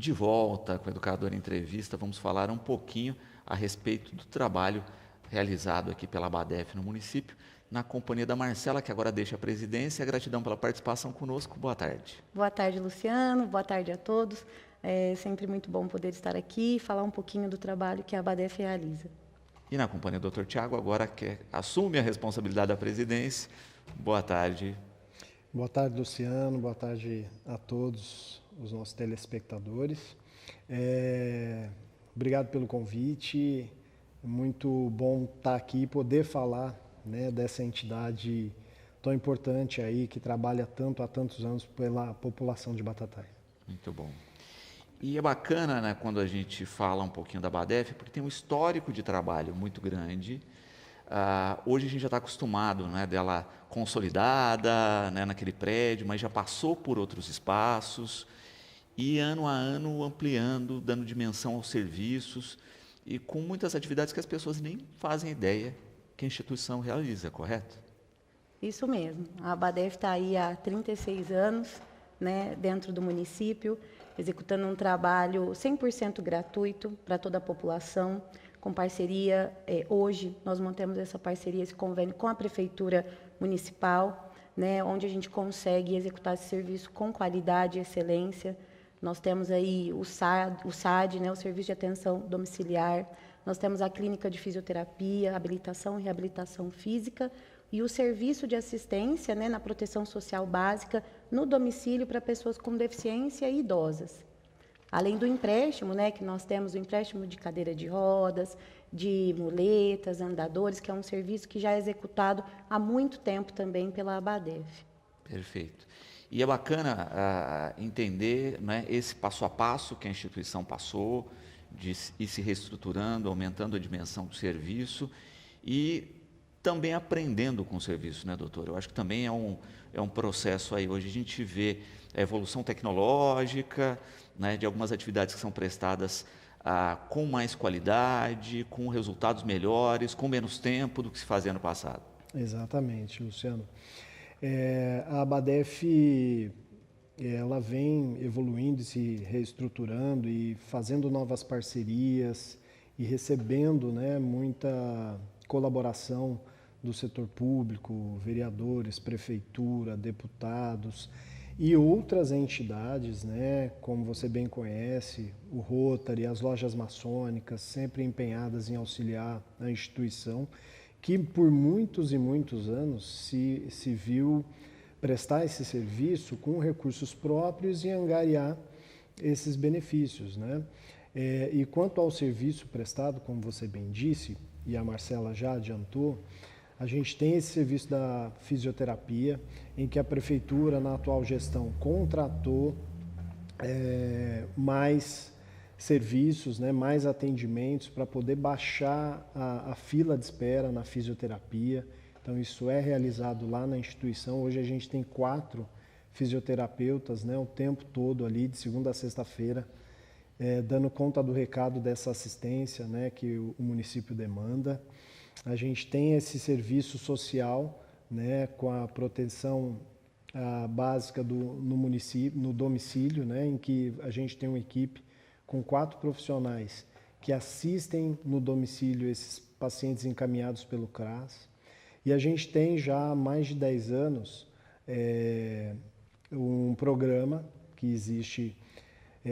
de volta com o Educador em Entrevista, vamos falar um pouquinho a respeito do trabalho realizado aqui pela ABADEF no município, na companhia da Marcela, que agora deixa a presidência. Gratidão pela participação conosco. Boa tarde. Boa tarde, Luciano. Boa tarde a todos. É sempre muito bom poder estar aqui e falar um pouquinho do trabalho que a ABADEF realiza. E na companhia do Dr. Tiago, agora que assume a responsabilidade da presidência. Boa tarde. Boa tarde, Luciano. Boa tarde a todos os nossos telespectadores. Obrigado pelo convite. Muito bom estar aqui e poder falar, né, dessa entidade tão importante aí que trabalha tanto há tantos anos pela população de Batatais. Muito bom. E é bacana, né, quando a gente fala um pouquinho da ABADEF, porque tem um histórico de trabalho muito grande. Hoje a gente já está acostumado, né, dela consolidada, né, naquele prédio, mas já passou por outros espaços e ano a ano ampliando, dando dimensão aos serviços e com muitas atividades que as pessoas nem fazem ideia que a instituição realiza, correto? Isso mesmo. A ABADEF está aí há 36 anos, né, dentro do município, executando um trabalho 100% gratuito para toda a população, com parceria. Hoje nós mantemos essa parceria, esse convênio com a Prefeitura Municipal, né, onde a gente consegue executar esse serviço com qualidade e excelência. Nós temos aí o SAD, né, o Serviço de Atenção Domiciliar, nós temos a Clínica de Fisioterapia, Habilitação e Reabilitação Física e o Serviço de Assistência, né, na Proteção Social Básica no domicílio para pessoas com deficiência e idosas. Além do empréstimo, né, que nós temos o empréstimo de cadeira de rodas, de muletas, andadores, que é um serviço que já é executado há muito tempo também pela ABADEF. Perfeito. E é bacana entender, né, esse passo a passo que a instituição passou, de ir se reestruturando, aumentando a dimensão do serviço e também aprendendo com o serviço, né, doutor? Eu acho que também é um processo aí. Hoje a gente vê a evolução tecnológica, né, de algumas atividades que são prestadas com mais qualidade, com resultados melhores, com menos tempo do que se fazia no passado. Exatamente, Luciano. A ABADEF ela vem evoluindo e se reestruturando e fazendo novas parcerias e recebendo, né, muita colaboração do setor público, vereadores, prefeitura, deputados e outras entidades, né, como você bem conhece, o Rotary, as lojas maçônicas, sempre empenhadas em auxiliar a instituição, que por muitos e muitos anos se viu prestar esse serviço com recursos próprios e angariar esses benefícios, né? E quanto ao serviço prestado, como você bem disse, e a Marcela já adiantou, a gente tem esse serviço da fisioterapia, em que a prefeitura, na atual gestão, contratou mais serviços, né, mais atendimentos para poder baixar a fila de espera na fisioterapia. Então, isso é realizado lá na instituição. Hoje a gente tem 4 fisioterapeutas, né, o tempo todo ali, de segunda a sexta-feira, dando conta do recado dessa assistência, né, que o município demanda. A gente tem esse serviço social, né, com a proteção básica no município, no domicílio, né, em que a gente tem uma equipe com 4 profissionais que assistem no domicílio esses pacientes encaminhados pelo CRAS. E a gente tem já há mais de 10 anos um programa que existe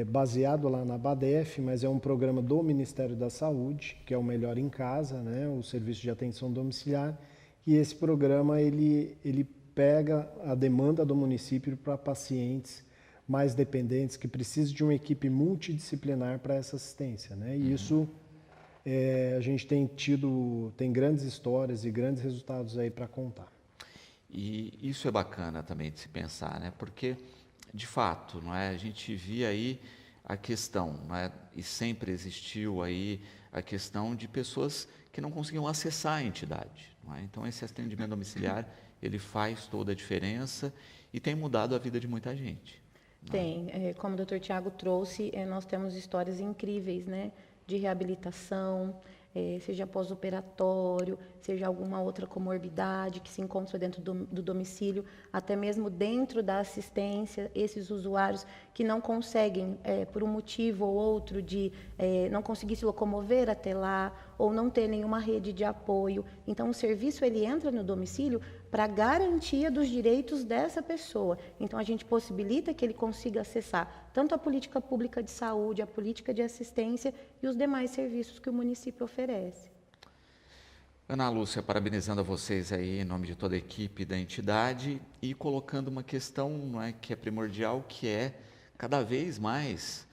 baseado lá na ABADEF, mas é um programa do Ministério da Saúde, que é o Melhor em Casa, né, o Serviço de Atenção Domiciliar, e esse programa ele pega a demanda do município para pacientes mais dependentes que precisam de uma equipe multidisciplinar para essa assistência, né? E isso a gente tem grandes histórias e grandes resultados aí para contar. E isso é bacana também de se pensar, né? Porque, de fato, não é? A gente via aí a questão, não é? E sempre existiu aí a questão de pessoas que não conseguiam acessar a entidade, não é? Então, esse atendimento domiciliar, ele faz toda a diferença e tem mudado a vida de muita gente. Tem, como o Dr. Tiago trouxe, nós temos histórias incríveis, né, de reabilitação, seja pós-operatório, seja alguma outra comorbidade que se encontra dentro do domicílio, até mesmo dentro da assistência, esses usuários que não conseguem, por um motivo ou outro, não conseguir se locomover até lá, ou não ter nenhuma rede de apoio. Então, o serviço ele entra no domicílio para garantia dos direitos dessa pessoa. Então, a gente possibilita que ele consiga acessar tanto a política pública de saúde, a política de assistência e os demais serviços que o município oferece. Ana Lúcia, parabenizando a vocês aí em nome de toda a equipe da entidade e colocando uma questão, não é, que é primordial, que é cada vez mais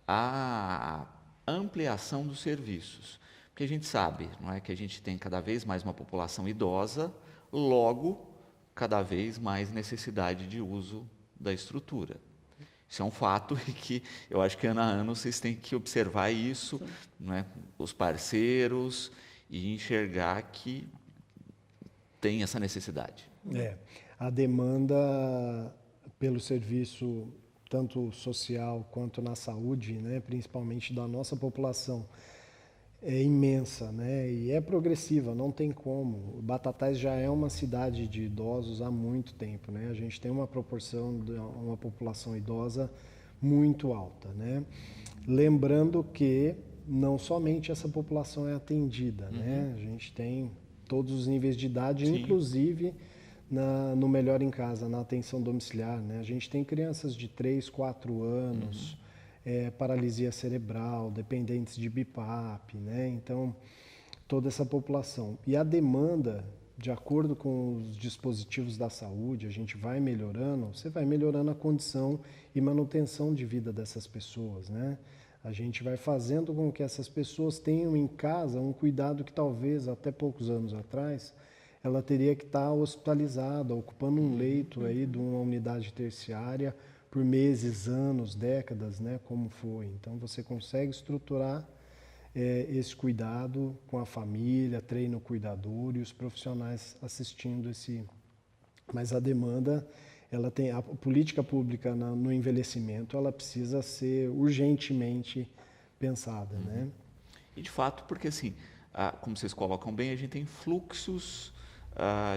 a ampliação dos serviços. Porque a gente sabe, não é, que a gente tem cada vez mais uma população idosa, logo, cada vez mais necessidade de uso da estrutura. Isso é um fato e que eu acho que ano a ano vocês têm que observar isso, não é, os parceiros, e enxergar que tem essa necessidade. A demanda pelo serviço, tanto social quanto na saúde, né, principalmente da nossa população, é imensa, né, e é progressiva, não tem como. Batatais já é uma cidade de idosos há muito tempo, né? A gente tem uma proporção de uma população idosa muito alta, né? Lembrando que não somente essa população é atendida, né? A gente tem todos os níveis de idade, sim, inclusive no Melhor em Casa, na atenção domiciliar, né? A gente tem crianças de 3, 4 anos, paralisia cerebral, dependentes de BIPAP, né? Então, toda essa população. E a demanda, de acordo com os dispositivos da saúde, a gente vai melhorando, você vai melhorando a condição e manutenção de vida dessas pessoas, né? A gente vai fazendo com que essas pessoas tenham em casa um cuidado que talvez até poucos anos atrás ela teria que estar hospitalizada, ocupando um leito aí de uma unidade terciária por meses, anos, décadas, né, como foi. Então você consegue estruturar esse cuidado com a família, treina o cuidador e os profissionais assistindo esse. Mas a demanda, ela tem a política pública no envelhecimento, ela precisa ser urgentemente pensada, né? E de fato, porque assim, como vocês colocam bem, a gente tem fluxos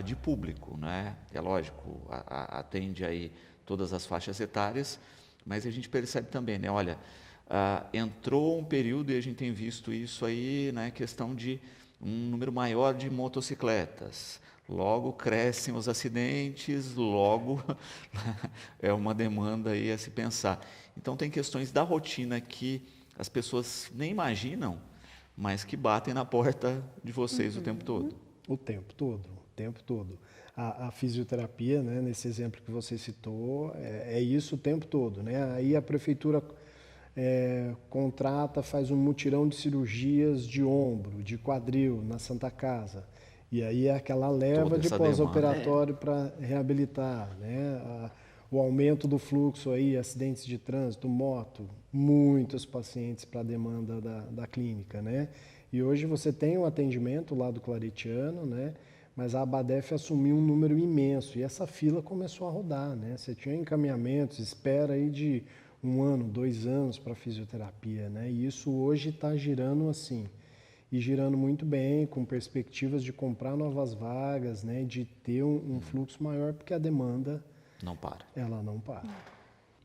de público, né? É lógico, atende aí todas as faixas etárias, mas a gente percebe também, né? Olha, entrou um período e a gente tem visto isso aí, né? Questão de um número maior de motocicletas. Logo crescem os acidentes, logo é uma demanda aí a se pensar. Então tem questões da rotina que as pessoas nem imaginam, mas que batem na porta de vocês o tempo todo. O tempo todo, o tempo todo. A fisioterapia, né, nesse exemplo que você citou, é isso o tempo todo, né? Aí a prefeitura contrata, faz um mutirão de cirurgias de ombro, de quadril na Santa Casa. E aí é aquela leva de pós-operatório para reabilitar, né? O aumento do fluxo aí, acidentes de trânsito, moto, muitos pacientes para a demanda da clínica, né? E hoje você tem um atendimento lá do Claretiano, né? Mas a Abadef assumiu um número imenso e essa fila começou a rodar, né? Você tinha encaminhamentos, espera aí de 1 ano, 2 anos para fisioterapia, né? E isso hoje está girando assim. E girando muito bem, com perspectivas de comprar novas vagas, né, de ter um fluxo maior, porque a demanda não para. Ela não para.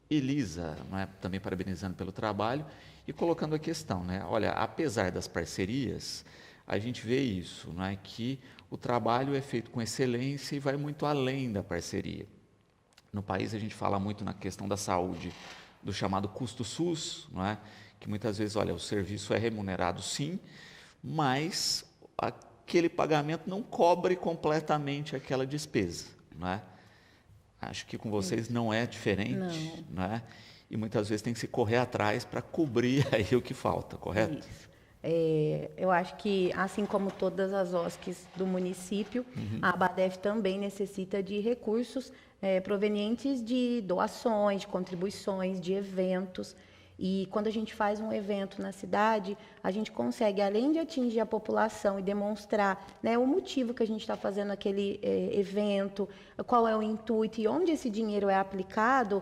Elisa, né, também parabenizando pelo trabalho e colocando a questão, né, olha, apesar das parcerias, a gente vê isso, né, que o trabalho é feito com excelência e vai muito além da parceria. No país a gente fala muito na questão da saúde, do chamado custo SUS, não é? Que muitas vezes, olha, o serviço é remunerado sim, mas aquele pagamento não cobre completamente aquela despesa, não é? Acho que com vocês não é diferente, não é? E muitas vezes tem que se correr atrás para cobrir aí o que falta, correto? Isso. Eu acho que, assim como todas as OSCs do município, a Abadef também necessita de recursos provenientes de doações, de contribuições, de eventos. E quando a gente faz um evento na cidade, a gente consegue, além de atingir a população e demonstrar, né, o motivo que a gente está fazendo aquele evento, qual é o intuito e onde esse dinheiro é aplicado,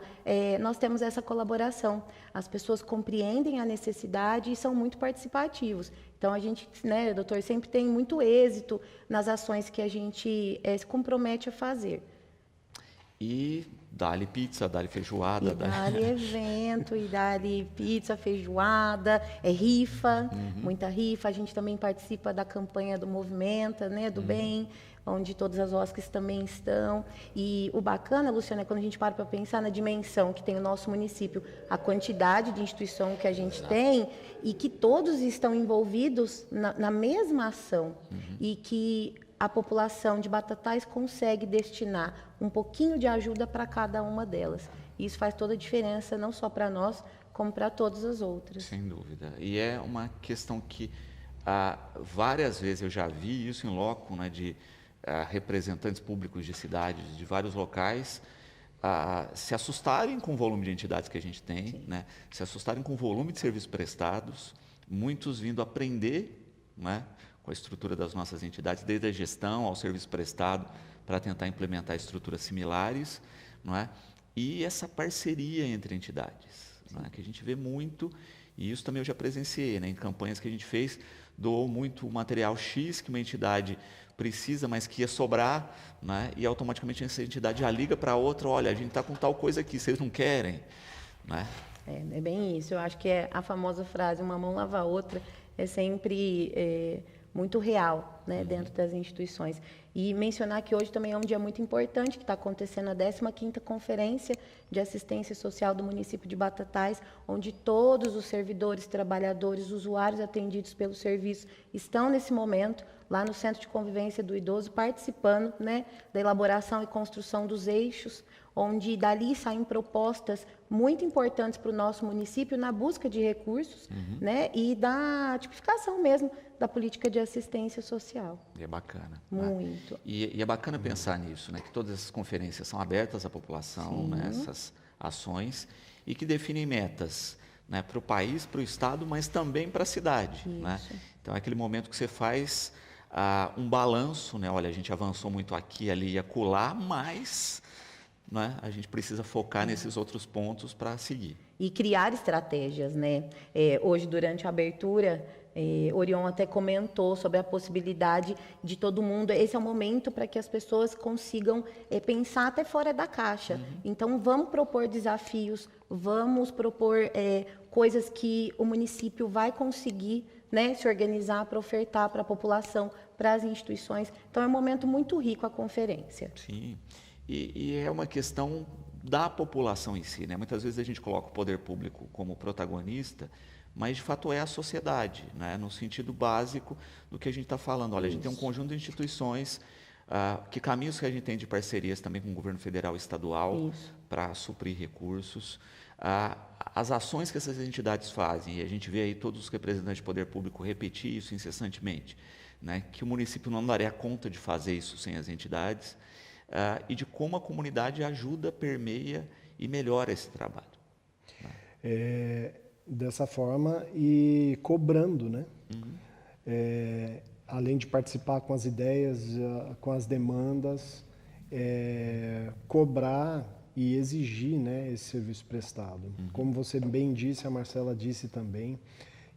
nós temos essa colaboração. As pessoas compreendem a necessidade e são muito participativos. Então, a gente, né, doutor, sempre tem muito êxito nas ações que a gente se compromete a fazer. E dá-lhe pizza, dá-lhe feijoada. Dá-lhe evento, e dá-lhe pizza, feijoada, rifa, muita rifa. A gente também participa da campanha do Movimenta, né, do Bem, onde todas as OSCs também estão. E o bacana, Luciana, é quando a gente para pensar na dimensão que tem o nosso município, a quantidade de instituição que a gente tem e que todos estão envolvidos na mesma ação e que a população de Batatais consegue destinar um pouquinho de ajuda para cada uma delas. E isso faz toda a diferença, não só para nós, como para todas as outras. Sem dúvida. E é uma questão que várias vezes eu já vi isso em loco, né, de representantes públicos de cidades, de vários locais, se assustarem com o volume de entidades que a gente tem, né, se assustarem com o volume de serviços prestados, muitos vindo aprender, né, com a estrutura das nossas entidades, desde a gestão ao serviço prestado, para tentar implementar estruturas similares, não é? E essa parceria entre entidades, não é? Que a gente vê muito, e isso também eu já presenciei, né? Em campanhas que a gente fez, doou muito material X que uma entidade precisa, mas que ia sobrar, né? E automaticamente essa entidade já liga para a outra, olha, a gente está com tal coisa aqui, vocês não querem? Né? É bem isso, eu acho que é a famosa frase, uma mão lava a outra, é sempre muito real, né, dentro das instituições. E mencionar que hoje também é um dia muito importante, que está acontecendo a 15ª Conferência de Assistência Social do município de Batatais, onde todos os servidores, trabalhadores, usuários atendidos pelo serviço estão nesse momento, lá no Centro de Convivência do Idoso, participando, né, da elaboração e construção dos eixos, onde dali saem propostas muito importantes para o nosso município na busca de recursos, né, e da tipificação mesmo da política de assistência social. E é bacana. Muito. Né? E é bacana pensar nisso, né, que todas essas conferências são abertas à população, né, essas ações, e que definem metas, né, para o país, para o Estado, mas também para a cidade. Né? Então, é aquele momento que você faz um balanço, né, olha, a gente avançou muito aqui, ali e acolá, mas... né, a gente precisa focar nesses outros pontos para seguir. E criar estratégias, né? Hoje, durante a abertura, Orion até comentou sobre a possibilidade de todo mundo. Esse é o momento para que as pessoas consigam pensar até fora da caixa. Então, vamos propor desafios, vamos propor coisas que o município vai conseguir, né, se organizar para ofertar para a população, para as instituições. Então, é um momento muito rico a conferência. Sim. E é uma questão da população em si, né? Muitas vezes a gente coloca o poder público como protagonista, mas de fato é a sociedade, né? No sentido básico do que a gente está falando. Olha, a gente tem um conjunto de instituições, que caminhos que a gente tem de parcerias também com o governo federal e estadual para suprir recursos, as ações que essas entidades fazem, e a gente vê aí todos os representantes de poder público repetir isso incessantemente, né? Que o município não daria conta de fazer isso sem as entidades, e de como a comunidade ajuda, permeia e melhora esse trabalho. Dessa forma e cobrando, né? Além de participar com as ideias, com as demandas, cobrar e exigir, né, esse serviço prestado. Como você bem disse, a Marcela disse também,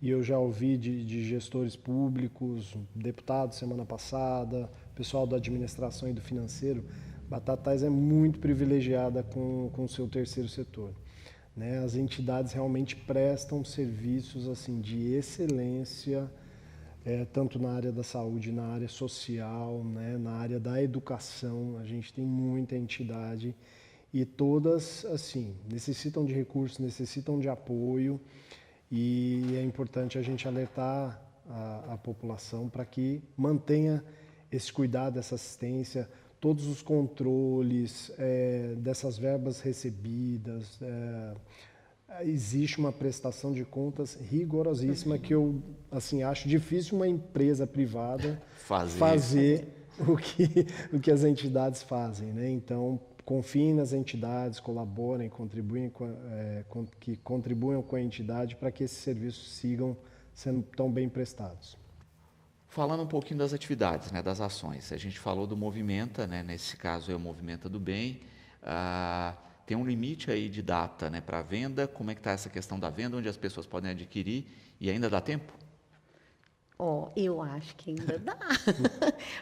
e eu já ouvi de gestores públicos, deputados semana passada, pessoal da administração e do financeiro, Batatais é muito privilegiada com o seu terceiro setor. Né? As entidades realmente prestam serviços assim, de excelência, tanto na área da saúde, na área social, né? Na área da educação. A gente tem muita entidade e todas assim, necessitam de recursos, necessitam de apoio, e é importante a gente alertar a população para que mantenha esse cuidado, essa assistência, todos os controles dessas verbas recebidas. Existe uma prestação de contas rigorosíssima que eu assim, acho difícil uma empresa privada fazer o que as entidades fazem. Né? Então, confiem nas entidades, colaborem, que contribuam com a entidade para que esses serviços sigam sendo tão bem prestados. Falando um pouquinho das atividades, né, das ações. A gente falou do Movimenta, né, nesse caso é o Movimenta do Bem. Tem um limite aí de data, né, para a venda. Como é que está essa questão da venda, onde as pessoas podem adquirir e ainda dá tempo? Eu acho que ainda dá.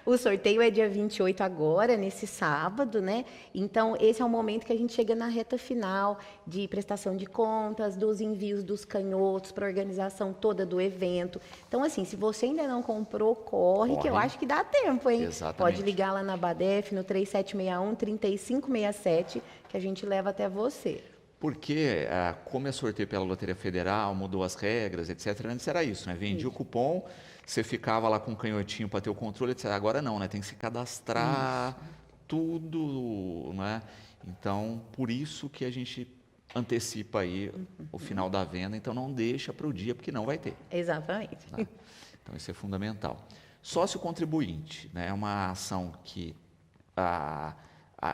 O sorteio é dia 28 agora, nesse sábado, né? Então, esse é o momento que a gente chega na reta final de prestação de contas, dos envios dos canhotos para a organização toda do evento. Então, assim, se você ainda não comprou, corre, que eu acho que dá tempo, hein? Exatamente. Pode ligar lá na Badef, no 3761-3567, que a gente leva até você. Porque, como é sorteio pela Loteria Federal, mudou as regras, etc. Antes era isso, né? Vendia o cupom, você ficava lá com um canhotinho para ter o controle, etc. Agora não, né? Tem que se cadastrar, tudo, né? Então, por isso que a gente antecipa aí o final da venda, então não deixa para o dia, porque não vai ter. Exatamente. Né? Então, isso é fundamental. Sócio contribuinte, né? É uma ação que a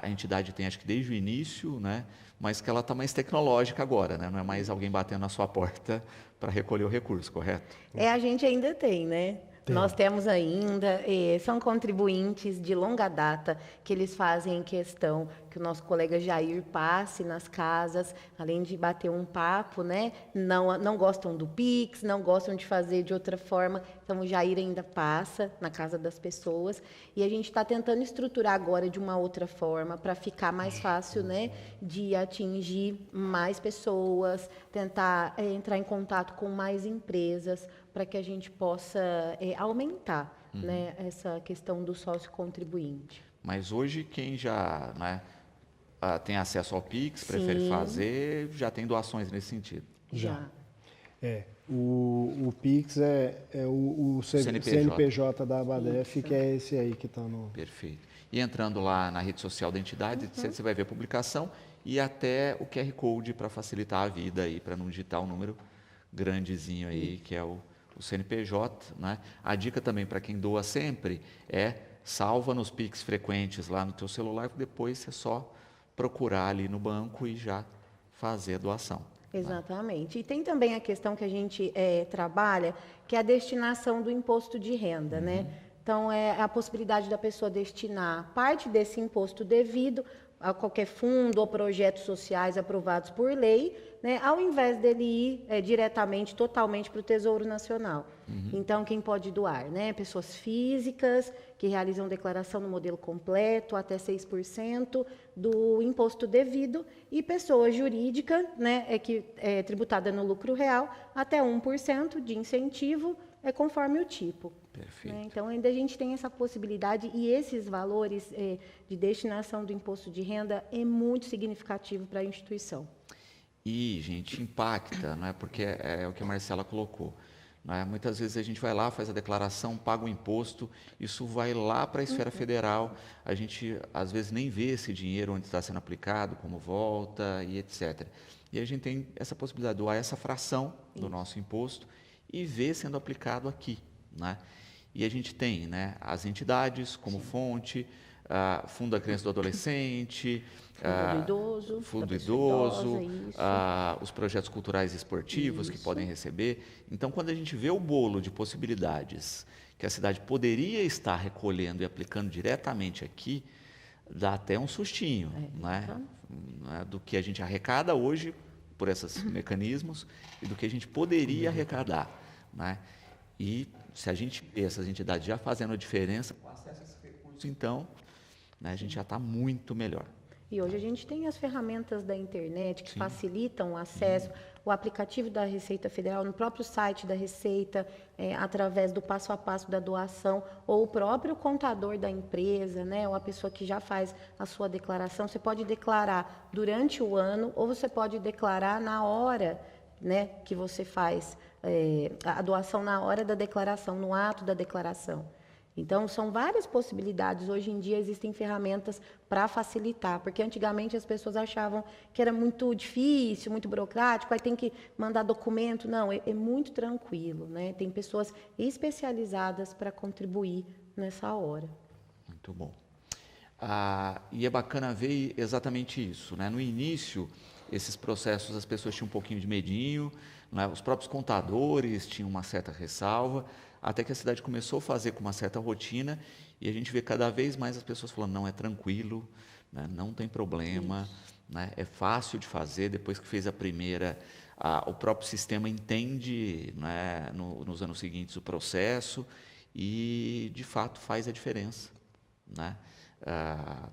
entidade tem, acho que desde o início, né? Mas que ela está mais tecnológica agora, né? Não é mais alguém batendo na sua porta para recolher o recurso, correto? A gente ainda tem, né? Nós temos ainda, são contribuintes de longa data que eles fazem questão que o nosso colega Jair passe nas casas, além de bater um papo, né? Não gostam do Pix, não gostam de fazer de outra forma, então o Jair ainda passa na casa das pessoas e a gente está tentando estruturar agora de uma outra forma para ficar mais fácil, né? De atingir mais pessoas, tentar entrar em contato com mais empresas, para que a gente possa aumentar, né, essa questão do sócio contribuinte. Mas hoje quem já, né, tem acesso ao Pix, prefere fazer, já tem doações nesse sentido? Já. O Pix é o CNPJ da Badef, que é esse aí que está no... Perfeito. E entrando lá na rede social da entidade, você vai ver a publicação e até o QR Code para facilitar a vida aí, para não digitar um número grandezinho aí, que é o CNPJ, né? A dica também para quem doa sempre é salva nos Pix frequentes lá no teu celular, depois é só procurar ali no banco e já fazer a doação. Exatamente. E tem também a questão que a gente trabalha, que é a destinação do imposto de renda, né? Então, é a possibilidade da pessoa destinar parte desse imposto devido a qualquer fundo ou projetos sociais aprovados por lei, né, ao invés dele ir diretamente, totalmente para o Tesouro Nacional. Então, quem pode doar? Né? Pessoas físicas que realizam declaração no modelo completo, até 6% do imposto devido, e pessoa jurídica, né, que é tributada no lucro real, até 1% de incentivo, conforme o tipo. Perfeito. Né? Então, ainda a gente tem essa possibilidade e esses valores de destinação do imposto de renda é muito significativo para a instituição. E, gente, impacta, não é? Porque é o que a Marcela colocou. Não é? Muitas vezes a gente vai lá, faz a declaração, paga o imposto, isso vai lá para a esfera federal, a gente às vezes nem vê esse dinheiro onde está sendo aplicado, como volta e etc. E a gente tem essa possibilidade de doar essa fração do nosso imposto e ver sendo aplicado aqui, né? E a gente tem, né, as entidades como fonte, Fundo da Criança e do Adolescente, Fundo do Idoso, os projetos culturais e esportivos que podem receber. Então, quando a gente vê o bolo de possibilidades que a cidade poderia estar recolhendo e aplicando diretamente aqui, dá até um sustinho, né? Do que a gente arrecada hoje por esses mecanismos e do que a gente poderia arrecadar, né? E se a gente vê essas entidades já fazendo a diferença com acesso a esses recursos, então, né, a gente já está muito melhor. E hoje a gente tem as ferramentas da internet que facilitam o acesso, o aplicativo da Receita Federal, no próprio site da Receita, através do passo a passo da doação, ou o próprio contador da empresa, né, ou a pessoa que já faz a sua declaração. Você pode declarar durante o ano, ou você pode declarar na hora, né, que você faz a doação, na hora da declaração, no ato da declaração. Então, são várias possibilidades. Hoje em dia existem ferramentas para facilitar, porque antigamente as pessoas achavam que era muito difícil, muito burocrático, aí tem que mandar documento. Não, é muito tranquilo, né? Tem pessoas especializadas para contribuir nessa hora. Muito bom. E é bacana ver exatamente isso, né? No início, esses processos, as pessoas tinham um pouquinho de medinho, né? Os próprios contadores tinham uma certa ressalva, até que a cidade começou a fazer com uma certa rotina, e a gente vê cada vez mais as pessoas falando, não, é tranquilo, né? Não tem problema, né? É fácil de fazer. Depois que fez a primeira, o próprio sistema entende, né, nos anos seguintes o processo, e de fato faz a diferença, né?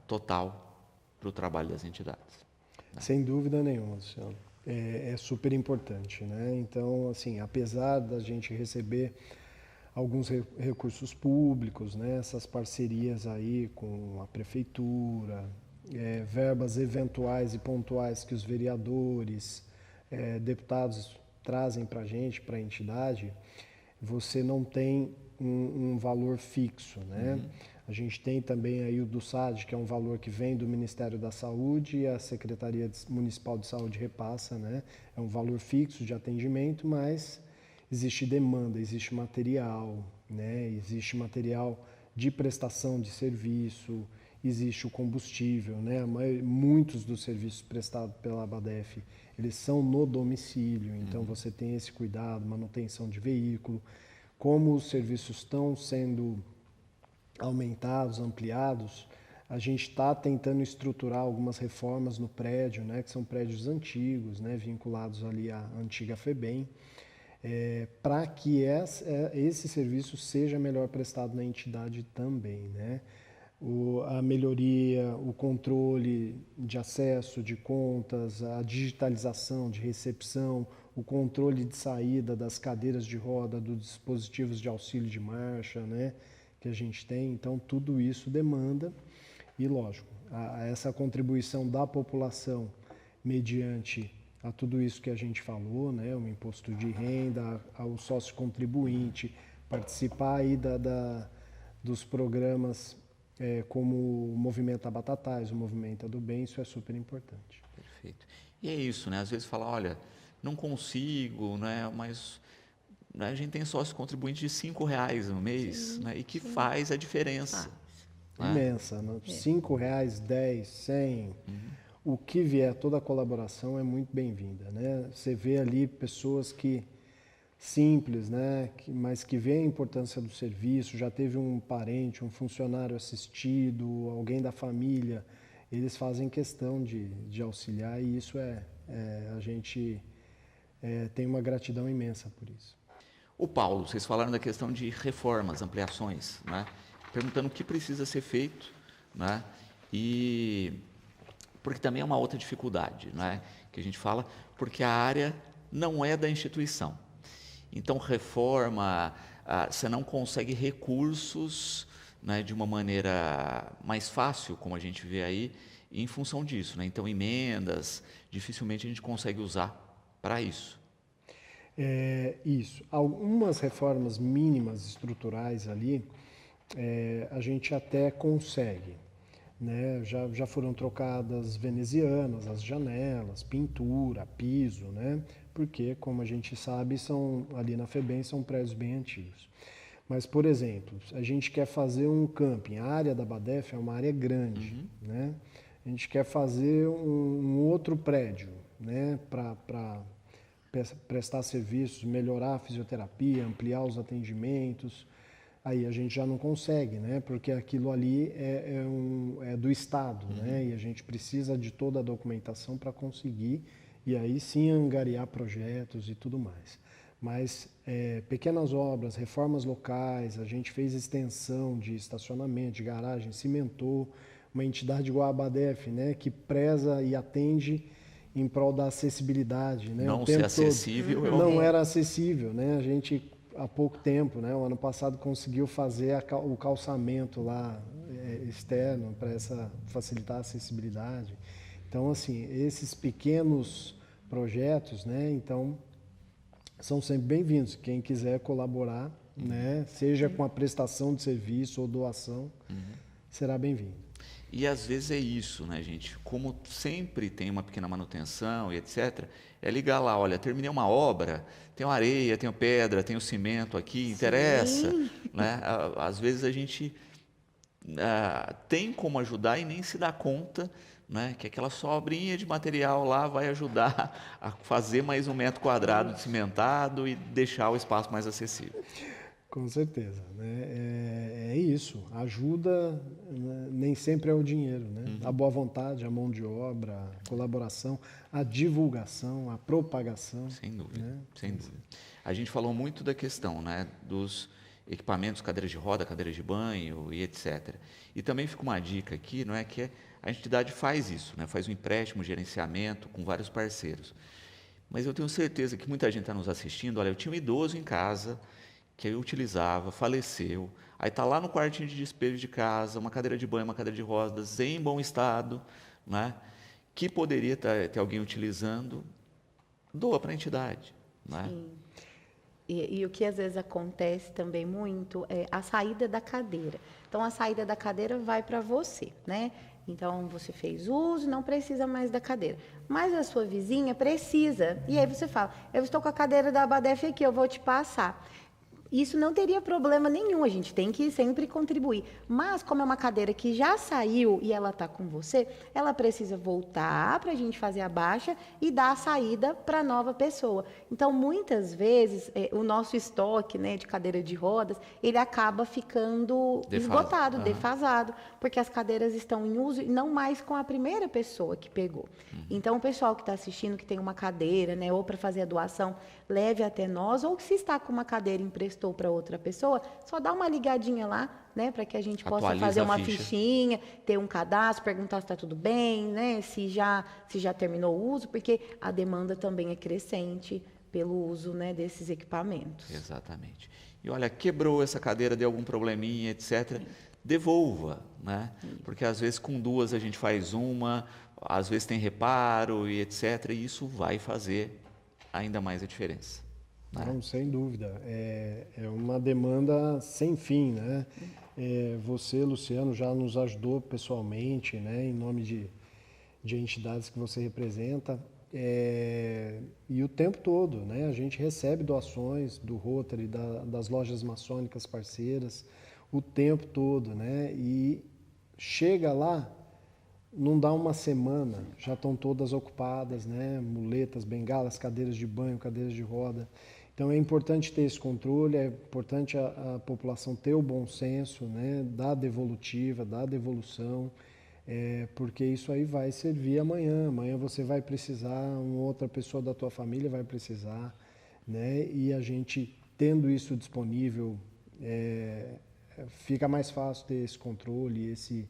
Total para o trabalho das entidades. Né? Sem dúvida nenhuma, Luciano. É super importante, né? Então, assim, apesar da gente receber alguns recursos públicos, né? Essas parcerias aí com a prefeitura, verbas eventuais e pontuais que os vereadores, deputados trazem para a gente, para a entidade, você não tem um valor fixo, né? A gente tem também aí o do SAD, que é um valor que vem do Ministério da Saúde e a Secretaria Municipal de Saúde repassa, né? É um valor fixo de atendimento, mas existe demanda, existe material, né? Existe material de prestação de serviço, existe o combustível, né? Muitos dos serviços prestados pela Abadef, eles são no domicílio, então você tem esse cuidado, manutenção de veículo. Como os serviços estão sendo aumentados, ampliados, a gente está tentando estruturar algumas reformas no prédio, né, que são prédios antigos, né, vinculados ali à antiga FEBEM, para que esse serviço seja melhor prestado na entidade também, né? A melhoria, o controle de acesso de contas, a digitalização de recepção, o controle de saída das cadeiras de roda, dos dispositivos de auxílio de marcha, né, que a gente tem. Então, tudo isso demanda, e lógico, essa contribuição da população mediante a tudo isso que a gente falou, né, o imposto de renda, ao sócio contribuinte, participar aí dos programas como o Movimento Batatais, o Movimento do Bem, isso é super importante. Perfeito. E é isso, né? Às vezes fala, olha, não consigo, né? Mas, né, a gente tem sócio contribuinte de R$5 no mês, né? E que faz a diferença. Né? Imensa, né? R$5, 10, 100, o que vier, toda a colaboração é muito bem-vinda, né? Você vê ali pessoas que simples, né? Mas que vê a importância do serviço, já teve um parente, um funcionário assistido, alguém da família, eles fazem questão de auxiliar, e isso a gente tem uma gratidão imensa por isso. O Paulo, vocês falaram da questão de reformas, ampliações, né? Perguntando o que precisa ser feito, né? E porque também é uma outra dificuldade, né? Que a gente fala, porque a área não é da instituição. Então, reforma, você não consegue recursos, né, de uma maneira mais fácil, como a gente vê aí, em função disso, né? Então, emendas, dificilmente a gente consegue usar para isso. Isso. Algumas reformas mínimas estruturais ali, a gente até consegue, né? Já foram trocadas venezianas, as janelas, pintura, piso, né? Porque, como a gente sabe, ali na FEBEM são prédios bem antigos. Mas, por exemplo, a gente quer fazer um camping, a área da Abadef é uma área grande, né? A gente quer fazer um outro prédio, né? Para prestar serviços, melhorar a fisioterapia, ampliar os atendimentos. Aí a gente já não consegue, né? Porque aquilo ali é do Estado, né? E a gente precisa de toda a documentação para conseguir, e aí sim angariar projetos e tudo mais. Mas pequenas obras, reformas locais, a gente fez extensão de estacionamento, de garagem, cimentou, uma entidade igual a Abadef, né? Que preza e atende em prol da acessibilidade, né? Não ser acessível. Não era acessível, né? A gente, há pouco tempo, né? O ano passado conseguiu fazer o calçamento lá externo para facilitar a acessibilidade. Então, assim, esses pequenos projetos, né? Então, são sempre bem-vindos. Quem quiser colaborar, né? Seja com a prestação de serviço ou doação, será bem-vindo. E às vezes é isso, né, gente? Como sempre tem uma pequena manutenção e etc., é ligar lá, olha, terminei uma obra, tenho areia, tenho pedra, tenho cimento aqui, interessa, né? Às vezes a gente tem como ajudar e nem se dá conta, né, que aquela sobrinha de material lá vai ajudar a fazer mais 1 metro quadrado de cimentado e deixar o espaço mais acessível. Com certeza, né? É isso. Ajuda, né, nem sempre é o dinheiro, né? A boa vontade, a mão de obra, a colaboração, a divulgação, a propagação. Sem dúvida, Né? sem dúvida. A gente falou muito da questão, né, dos equipamentos, cadeiras de roda, cadeiras de banho e etc. E também fica uma dica aqui, não é, que a entidade faz isso, né, faz um empréstimo, gerenciamento com vários parceiros. Mas eu tenho certeza que muita gente está nos assistindo. Olha, eu tinha um idoso em casa que eu utilizava, faleceu. Aí está lá no quartinho de despejo de casa, uma cadeira de banho, uma cadeira de rodas em bom estado, né, que poderia ter alguém utilizando, doa para a entidade. Né? Sim. E o que às vezes acontece também muito é a saída da cadeira. Então, a saída da cadeira vai para você, né? Então, você fez uso, não precisa mais da cadeira. Mas a sua vizinha precisa. E aí você fala, eu estou com a cadeira da Abadef aqui, eu vou te passar. Isso não teria problema nenhum, a gente tem que sempre contribuir. Mas, como é uma cadeira que já saiu e ela está com você, ela precisa voltar para a gente fazer a baixa e dar a saída para a nova pessoa. Então, muitas vezes, o nosso estoque, né, de cadeira de rodas, ele acaba ficando esgotado, defasado, porque as cadeiras estão em uso e não mais com a primeira pessoa que pegou. Então, o pessoal que está assistindo, que tem uma cadeira, né, ou para fazer a doação, leve até nós, ou que se está com uma cadeira emprestou para outra pessoa, só dá uma ligadinha lá, né, para que a gente possa fazer uma fichinha, ter um cadastro, perguntar se está tudo bem, né, se já terminou o uso, porque a demanda também é crescente pelo uso, né, desses equipamentos. Exatamente. E olha, quebrou essa cadeira, deu algum probleminha, etc., devolva, né? Porque às vezes com duas a gente faz uma, às vezes tem reparo e etc., e isso vai fazer ainda mais a diferença. Né? Não, sem dúvida. É uma demanda sem fim, né? Você, Luciano, já nos ajudou pessoalmente, né? Em nome de entidades que você representa. E o tempo todo, né? A gente recebe doações do Rotary, das lojas maçônicas parceiras, o tempo todo, né? E chega lá, não dá uma semana, já estão todas ocupadas, né? Muletas, bengalas, cadeiras de banho, cadeiras de roda. Então é importante ter esse controle, é importante a população ter o bom senso, né? Da devolutiva, da devolução, porque isso aí vai servir amanhã. Amanhã você vai precisar, uma outra pessoa da tua família vai precisar, né? E a gente tendo isso disponível, fica mais fácil ter esse controle, esse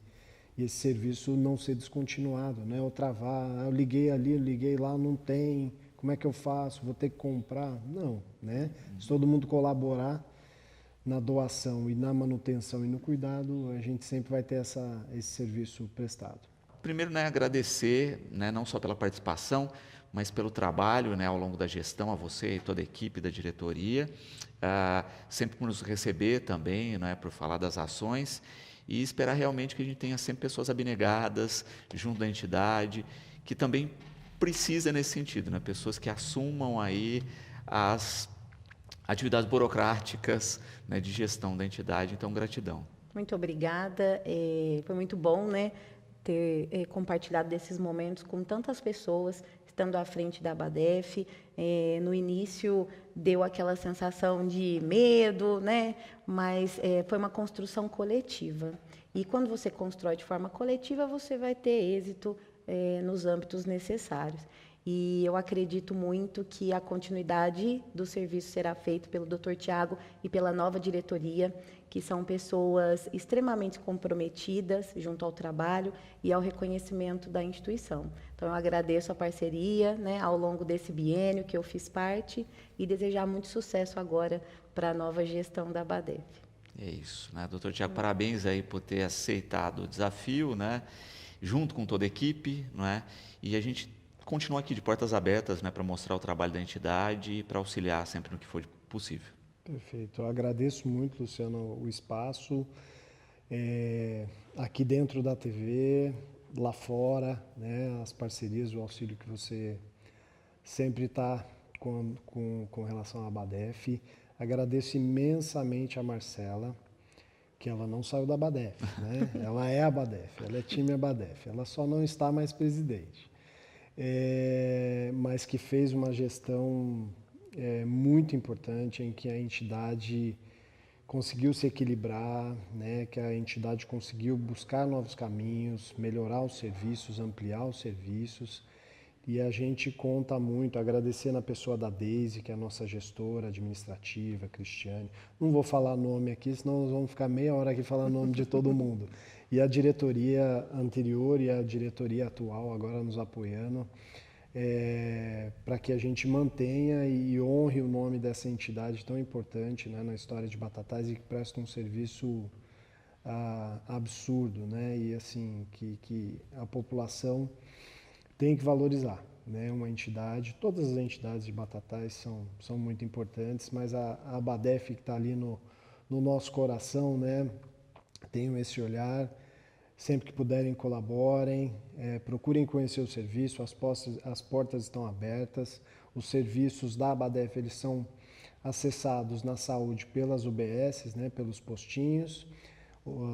serviço não ser descontinuado, né? Ou travar, eu liguei ali, eu liguei lá, não tem, como é que eu faço? Vou ter que comprar? Não, né? Se todo mundo colaborar na doação e na manutenção e no cuidado, a gente sempre vai ter esse serviço prestado. Primeiro, né, agradecer, né, não só pela participação, mas pelo trabalho, né, ao longo da gestão, a você e toda a equipe da diretoria, sempre por nos receber também, né, por falar das ações, e esperar realmente que a gente tenha sempre pessoas abnegadas junto da entidade, que também precisa nesse sentido, né, pessoas que assumam aí as atividades burocráticas, né, de gestão da entidade. Então, gratidão. Muito obrigada, foi muito bom, né, ter compartilhado desses momentos com tantas pessoas, estando à frente da Abadef. No início deu aquela sensação de medo, né, mas foi uma construção coletiva. E quando você constrói de forma coletiva, você vai ter êxito nos âmbitos necessários. E eu acredito muito que a continuidade do serviço será feita pelo Dr. Tiago e pela nova diretoria, que são pessoas extremamente comprometidas junto ao trabalho e ao reconhecimento da instituição. Então, eu agradeço a parceria, né, ao longo desse biênio que eu fiz parte e desejar muito sucesso agora para a nova gestão da Abadef. É isso, né, Dr. Tiago, parabéns aí por ter aceitado o desafio, né, junto com toda a equipe, não é? E a gente continua aqui de portas abertas, né, para mostrar o trabalho da entidade e para auxiliar sempre no que for possível. Perfeito. Eu agradeço muito, Luciano, o espaço aqui dentro da TV, lá fora, né, as parcerias, o auxílio que você sempre está com relação à Abadef. Agradeço imensamente a Marcela, que ela não saiu da Abadef, né? Ela é a Abadef, ela é time Abadef, ela só não está mais presidente. Mas que fez uma gestão muito importante em que a entidade conseguiu se equilibrar, né? Que a entidade conseguiu buscar novos caminhos, melhorar os serviços, ampliar os serviços. E a gente conta muito, agradecer na pessoa da Deise, que é a nossa gestora administrativa, Cristiane. Não vou falar nome aqui, senão nós vamos ficar meia hora aqui falando nome de todo mundo. E a diretoria anterior e a diretoria atual agora nos apoiando, para que a gente mantenha e honre o nome dessa entidade tão importante, né, na história de Batatais e que presta um serviço absurdo, né, e assim, que a população tem que valorizar, né? Uma entidade, todas as entidades de Batatais são muito importantes, mas a Abadef que está ali no nosso coração, né? Tenham esse olhar, sempre que puderem colaborem, procurem conhecer o serviço, as portas estão abertas, os serviços da Abadef eles são acessados na saúde pelas UBSs, né? Pelos postinhos,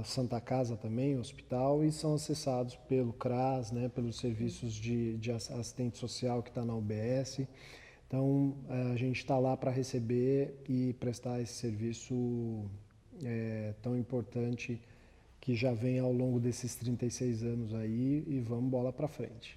Santa Casa também, hospital, e são acessados pelo CRAS, né, pelos serviços de assistente social que está na UBS. Então, a gente está lá para receber e prestar esse serviço tão importante que já vem ao longo desses 36 anos aí, e vamos bola para frente.